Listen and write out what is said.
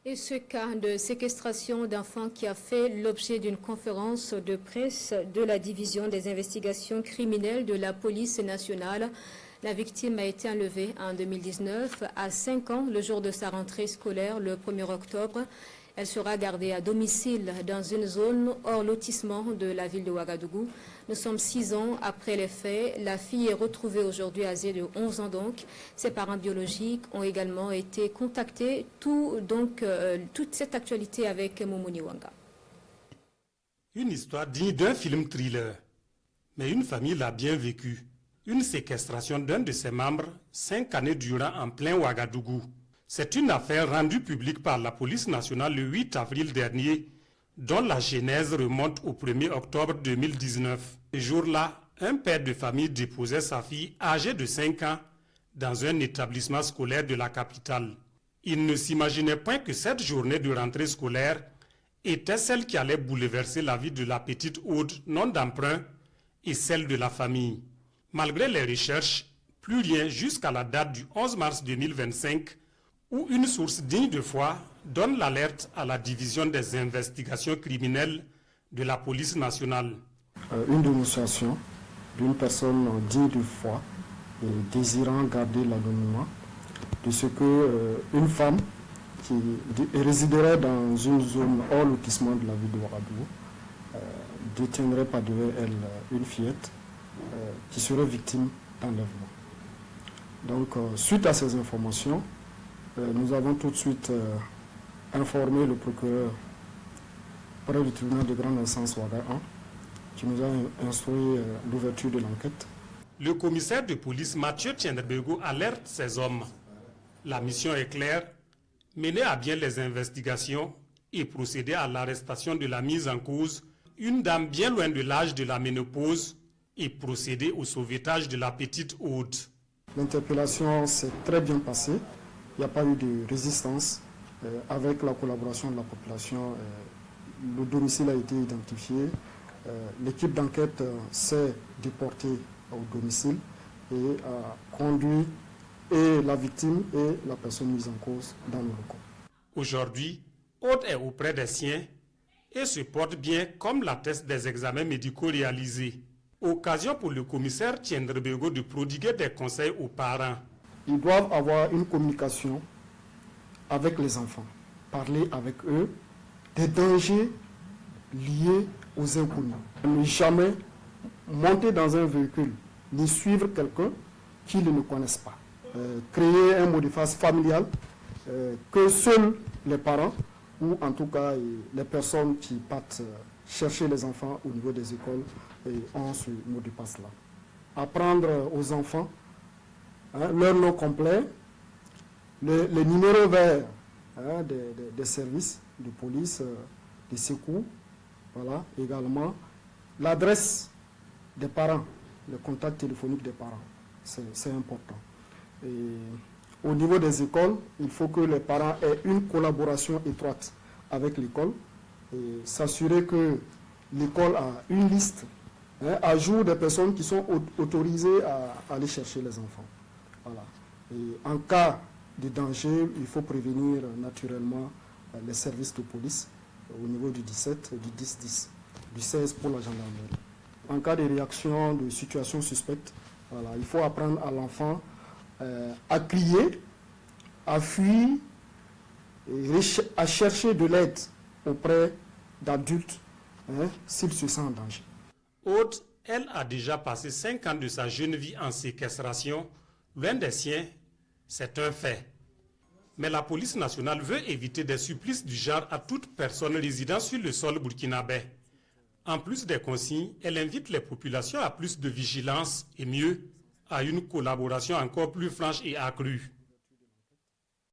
Et ce cas de séquestration d'enfants qui a fait l'objet d'une conférence de presse de la division des investigations criminelles de la police nationale. La victime a été enlevée en 2019 à 5 ans le jour de sa rentrée scolaire le 1er octobre. Elle sera gardée à domicile dans une zone hors lotissement de la ville de Ouagadougou. Nous sommes 6 ans après les faits. La fille est retrouvée aujourd'hui âgée de 11 ans donc. Ses parents biologiques ont également été contactés. Toute cette actualité avec Moumouni Wanga. Une histoire digne d'un film thriller. Mais une famille l'a bien vécue. Une séquestration d'un de ses membres, 5 années durant en plein Ouagadougou. C'est une affaire rendue publique par la police nationale le 8 avril dernier, dont la genèse remonte au 1er octobre 2019. Ce jour-là, un père de famille déposait sa fille âgée de 5 ans dans un établissement scolaire de la capitale. Il ne s'imaginait point que cette journée de rentrée scolaire était celle qui allait bouleverser la vie de la petite Aude non d'emprunt et celle de la famille. Malgré les recherches, plus rien jusqu'à la date du 11 mars 2025 où une source digne de foi donne l'alerte à la division des investigations criminelles de la police nationale. Une dénonciation d'une personne digne de foi et désirant garder l'anonymat de ce qu'une femme qui résiderait dans une zone hors lotissement de la ville de Ouagadougou détiendrait par devant elle une fillette qui serait victime d'enlèvement. Donc, suite à ces informations, nous avons tout de suite informé le procureur près du tribunal de grande instance Ouaga 1 qui nous a instruit l'ouverture de l'enquête. Le commissaire de police Mathieu Tiendrebego alerte ses hommes. La mission est claire, mener à bien les investigations et procéder à l'arrestation de la mise en cause, une dame bien loin de l'âge de la ménopause, et procéder au sauvetage de la petite Aude. L'interpellation s'est très bien passée. Il n'y a pas eu de résistance. Avec la collaboration de la population, le domicile a été identifié. L'équipe d'enquête s'est déportée au domicile et a conduit et la victime et la personne mise en cause dans le locaux. Aujourd'hui, Aude est auprès des siens et se porte bien comme l'attestent des examens médicaux réalisés. Occasion pour le commissaire Tiendrebego de prodiguer des conseils aux parents. Ils doivent avoir une communication avec les enfants, parler avec eux des dangers liés aux inconnus. Ne jamais monter dans un véhicule, ni suivre quelqu'un qu'ils ne connaissent pas. Créer un mot de passe familial que seuls les parents ou en tout cas les personnes qui partent chercher les enfants au niveau des écoles ont ce mot de passe-là. Apprendre aux enfants leur nom complet, les numéros verts des services de police, des secours, voilà, également l'adresse des parents, le contact téléphonique des parents, c'est important. Et au niveau des écoles, il faut que les parents aient une collaboration étroite avec l'école et s'assurer que l'école a une liste à jour des personnes qui sont autorisées à aller chercher les enfants. Voilà. Et en cas de danger, il faut prévenir naturellement les services de police au niveau du 17, du 10-10, du 16 pour la gendarmerie. En cas de réaction de situation suspecte, voilà, il faut apprendre à l'enfant à crier, à fuir, et à chercher de l'aide auprès d'adultes s'il se sent en danger. Aude, elle a déjà passé 5 ans de sa jeune vie en séquestration, loin des siens, c'est un fait. Mais la police nationale veut éviter des supplices du genre à toute personne résidant sur le sol burkinabé. En plus des consignes, elle invite les populations à plus de vigilance et mieux, à une collaboration encore plus franche et accrue.